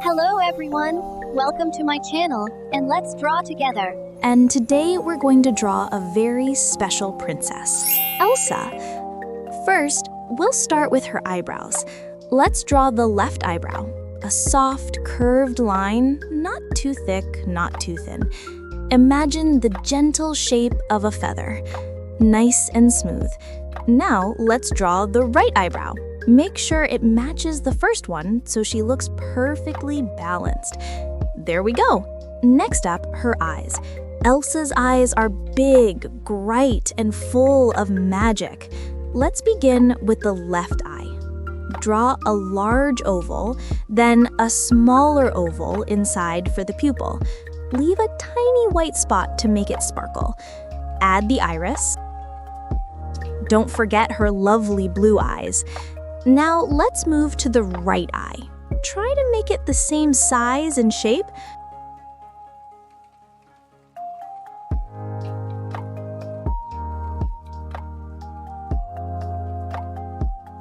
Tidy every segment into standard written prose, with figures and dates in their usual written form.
Hello everyone, welcome to my channel, and let's draw together. And today we're going to draw a very special princess, Elsa. First, we'll start with her eyebrows. Let's draw the left eyebrow. A soft, curved line, not too thick, not too thin. Imagine the gentle shape of a feather, nice and smooth. Now let's draw the right eyebrow. Make sure it matches the first one so she looks perfectly balanced. There we go. Next up, her eyes. Elsa's eyes are big, bright, and full of magic. Let's begin with the left eye. Draw a large oval, then a smaller oval inside for the pupil. Leave a tiny white spot to make it sparkle. Add the iris. Don't forget her lovely blue eyes. Now let's move to the right eye. Try to make it the same size and shape.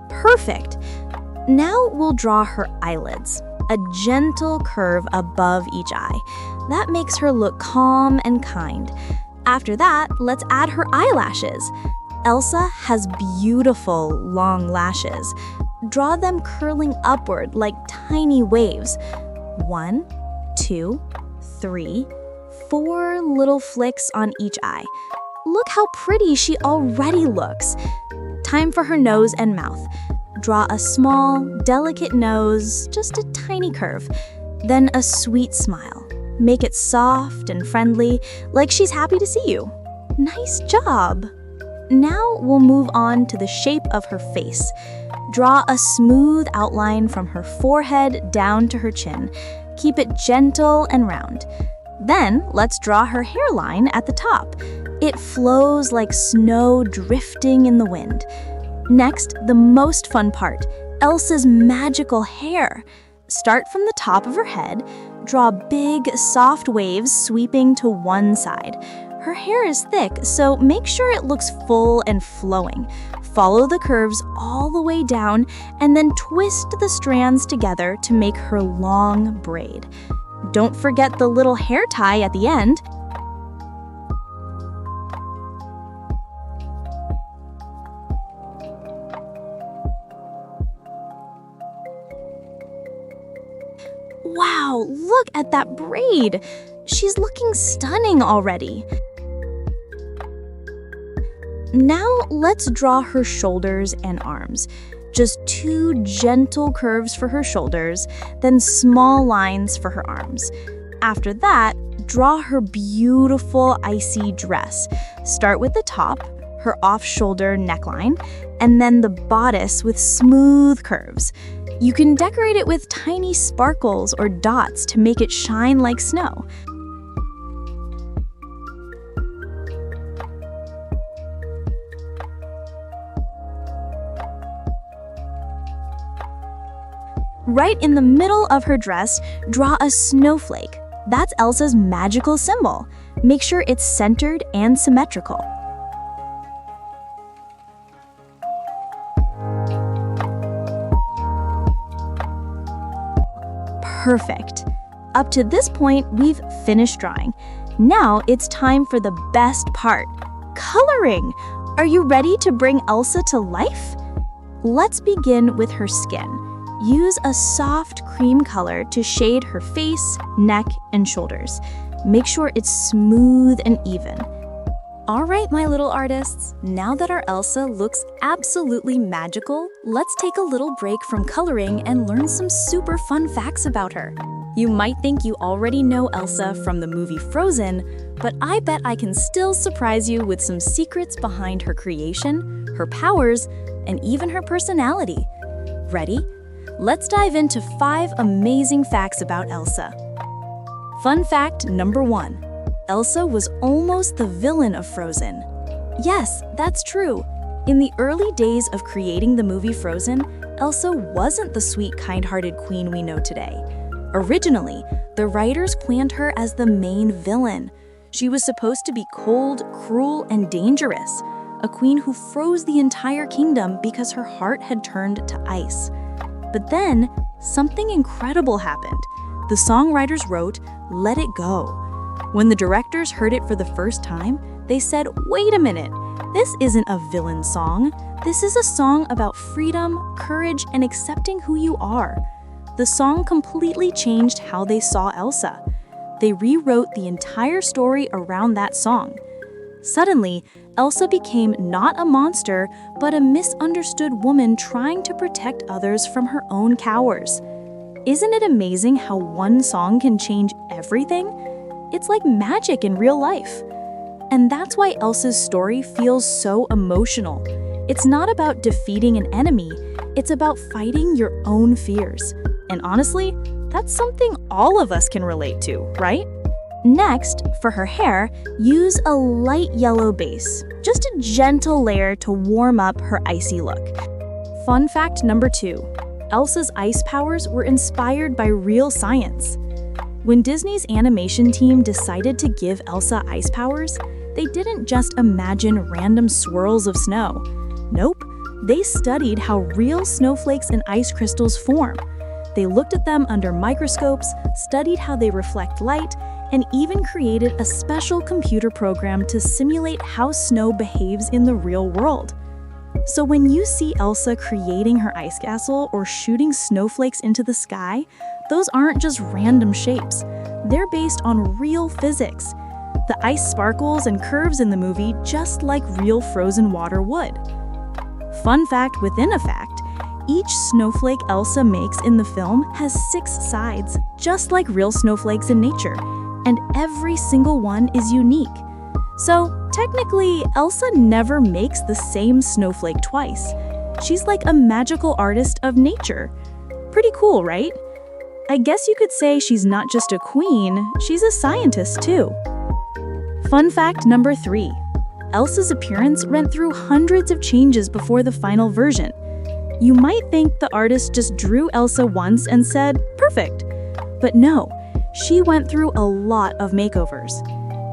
Perfect. Now we'll draw her eyelids, a gentle curve above each eye. That makes her look calm and kind. After that, let's add her eyelashes. Elsa has beautiful long lashes. Draw them curling upward like tiny waves. 1, 2, 3, 4 little flicks on each eye. Look how pretty she already looks. Time for her nose and mouth. Draw a small, delicate nose, just a tiny curve. Then a sweet smile. Make it soft and friendly, like she's happy to see you. Nice job! Now we'll move on to the shape of her face. Draw a smooth outline from her forehead down to her chin. Keep it gentle and round. Then let's draw her hairline at the top. It flows like snow drifting in the wind. Next, the most fun part, Elsa's magical hair. Start from the top of her head. Draw big, soft waves sweeping to one side. Her hair is thick, so make sure it looks full and flowing. Follow the curves all the way down and then twist the strands together to make her long braid. Don't forget the little hair tie at the end. Wow, look at that braid! She's looking stunning already. Now let's draw her shoulders and arms. Just 2 gentle curves for her shoulders, then small lines for her arms. After that, draw her beautiful icy dress. Start with the top, her off-shoulder neckline, and then the bodice with smooth curves. You can decorate it with tiny sparkles or dots to make it shine like snow. Right in the middle of her dress, draw a snowflake. That's Elsa's magical symbol. Make sure it's centered and symmetrical. Perfect. Up to this point, we've finished drawing. Now it's time for the best part, coloring. Are you ready to bring Elsa to life? Let's begin with her skin. Use a soft cream color to shade her face, neck, and shoulders. Make sure it's smooth and even. All right, my little artists, now that our Elsa looks absolutely magical, let's take a little break from coloring and learn some super fun facts about her. You might think you already know Elsa from the movie Frozen, but I bet I can still surprise you with some secrets behind her creation, her powers, and even her personality. Ready? Let's dive into 5 amazing facts about Elsa. Fun fact number 1. Elsa was almost the villain of Frozen. Yes, that's true. In the early days of creating the movie Frozen, Elsa wasn't the sweet, kind-hearted queen we know today. Originally, the writers planned her as the main villain. She was supposed to be cold, cruel, and dangerous, a queen who froze the entire kingdom because her heart had turned to ice. But then, something incredible happened. The songwriters wrote, "Let It Go." When the directors heard it for the first time, they said, "Wait a minute, this isn't a villain song. This is a song about freedom, courage, and accepting who you are." The song completely changed how they saw Elsa. They rewrote the entire story around that song. Suddenly, Elsa became not a monster, but a misunderstood woman trying to protect others from her own cowards. Isn't it amazing how one song can change everything? It's like magic in real life. And that's why Elsa's story feels so emotional. It's not about defeating an enemy, it's about fighting your own fears. And honestly, that's something all of us can relate to, right? Next, for her hair, use a light yellow base, just a gentle layer to warm up her icy look. Fun fact number 2, Elsa's ice powers were inspired by real science. When Disney's animation team decided to give Elsa ice powers, they didn't just imagine random swirls of snow. Nope, they studied how real snowflakes and ice crystals form. They looked at them under microscopes, studied how they reflect light, and even created a special computer program to simulate how snow behaves in the real world. So when you see Elsa creating her ice castle or shooting snowflakes into the sky, those aren't just random shapes. They're based on real physics. The ice sparkles and curves in the movie just like real frozen water would. Fun fact within a fact, each snowflake Elsa makes in the film has 6 sides, just like real snowflakes in nature, and every single one is unique. So, technically, Elsa never makes the same snowflake twice. She's like a magical artist of nature. Pretty cool, right? I guess you could say she's not just a queen, she's a scientist too. Fun fact number 3. Elsa's appearance went through hundreds of changes before the final version. You might think the artist just drew Elsa once and said, "Perfect." But no, she went through a lot of makeovers.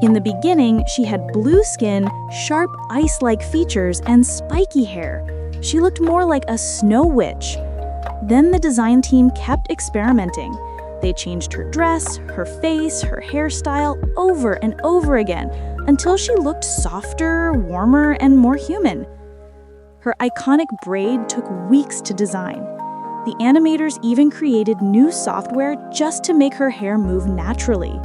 In the beginning, she had blue skin, sharp ice-like features, and spiky hair. She looked more like a snow witch. Then the design team kept experimenting. They changed her dress, her face, her hairstyle over and over again until she looked softer, warmer, and more human. Her iconic braid took weeks to design. The animators even created new software just to make her hair move naturally.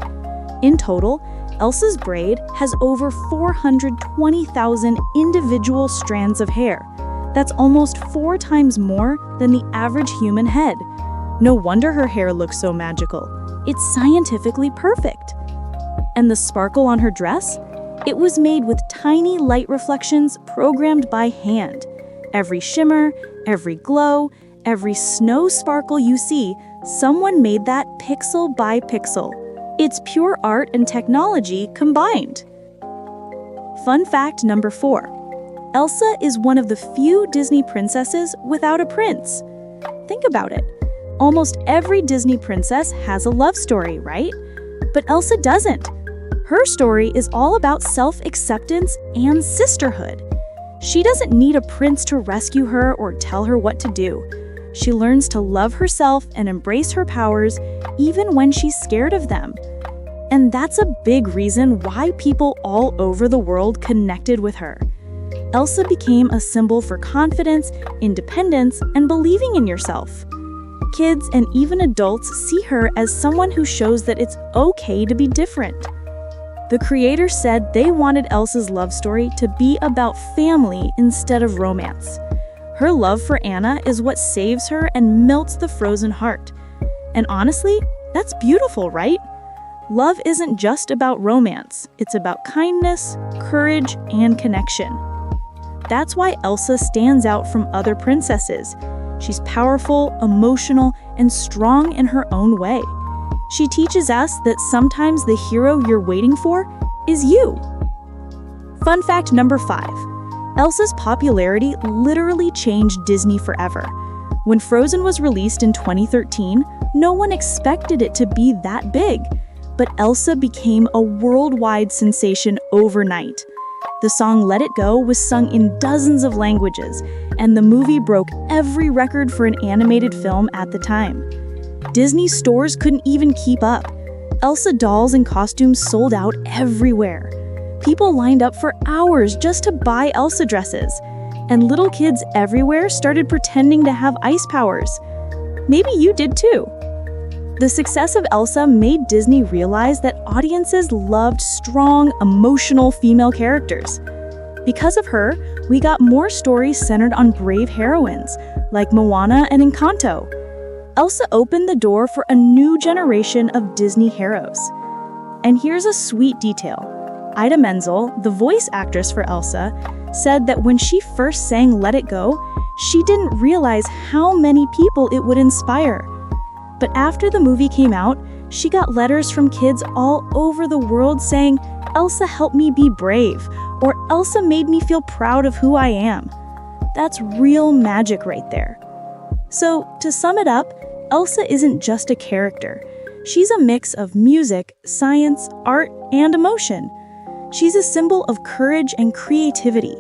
In total, Elsa's braid has over 420,000 individual strands of hair. That's almost 4 times more than the average human head. No wonder her hair looks so magical. It's scientifically perfect. And the sparkle on her dress? It was made with tiny light reflections programmed by hand. Every shimmer, every glow, every snow sparkle you see, someone made that pixel by pixel. It's pure art and technology combined. Fun fact number 4. Elsa is one of the few Disney princesses without a prince. Think about it. Almost every Disney princess has a love story, right? But Elsa doesn't. Her story is all about self-acceptance and sisterhood. She doesn't need a prince to rescue her or tell her what to do. She learns to love herself and embrace her powers even when she's scared of them. And that's a big reason why people all over the world connected with her. Elsa became a symbol for confidence, independence, and believing in yourself. Kids and even adults see her as someone who shows that it's okay to be different. The creator said they wanted Elsa's love story to be about family instead of romance. Her love for Anna is what saves her and melts the frozen heart. And honestly, that's beautiful, right? Love isn't just about romance. It's about kindness, courage, and connection. That's why Elsa stands out from other princesses. She's powerful, emotional, and strong in her own way. She teaches us that sometimes the hero you're waiting for is you. Fun fact number 5. Elsa's popularity literally changed Disney forever. When Frozen was released in 2013, no one expected it to be that big. But Elsa became a worldwide sensation overnight. The song Let It Go was sung in dozens of languages, and the movie broke every record for an animated film at the time. Disney stores couldn't even keep up. Elsa dolls and costumes sold out everywhere. People lined up for hours just to buy Elsa dresses, and little kids everywhere started pretending to have ice powers. Maybe you did too. The success of Elsa made Disney realize that audiences loved strong, emotional female characters. Because of her, we got more stories centered on brave heroines, like Moana and Encanto. Elsa opened the door for a new generation of Disney heroes. And here's a sweet detail. Ida Menzel, the voice actress for Elsa, said that when she first sang Let It Go, she didn't realize how many people it would inspire. But after the movie came out, she got letters from kids all over the world saying, "Elsa helped me be brave," or "Elsa made me feel proud of who I am." That's real magic right there. So, to sum it up, Elsa isn't just a character. She's a mix of music, science, art, and emotion. She's a symbol of courage and creativity.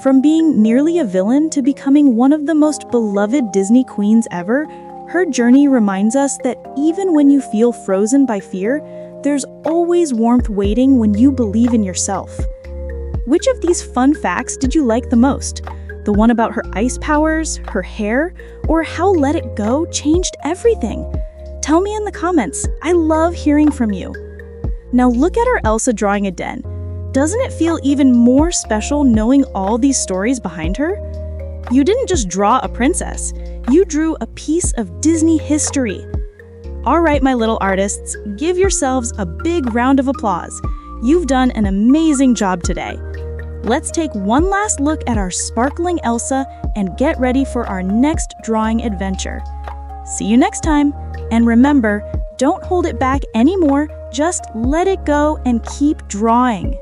From being merely a villain to becoming one of the most beloved Disney queens ever, her journey reminds us that even when you feel frozen by fear, there's always warmth waiting when you believe in yourself. Which of these fun facts did you like the most? The one about her ice powers, her hair, or how Let It Go changed everything? Tell me in the comments. I love hearing from you. Now look at our Elsa drawing again. Doesn't it feel even more special knowing all these stories behind her? You didn't just draw a princess. You drew a piece of Disney history. All right, my little artists, give yourselves a big round of applause. You've done an amazing job today. Let's take one last look at our sparkling Elsa and get ready for our next drawing adventure. See you next time. And remember, don't hold it back anymore. Just let it go and keep drawing.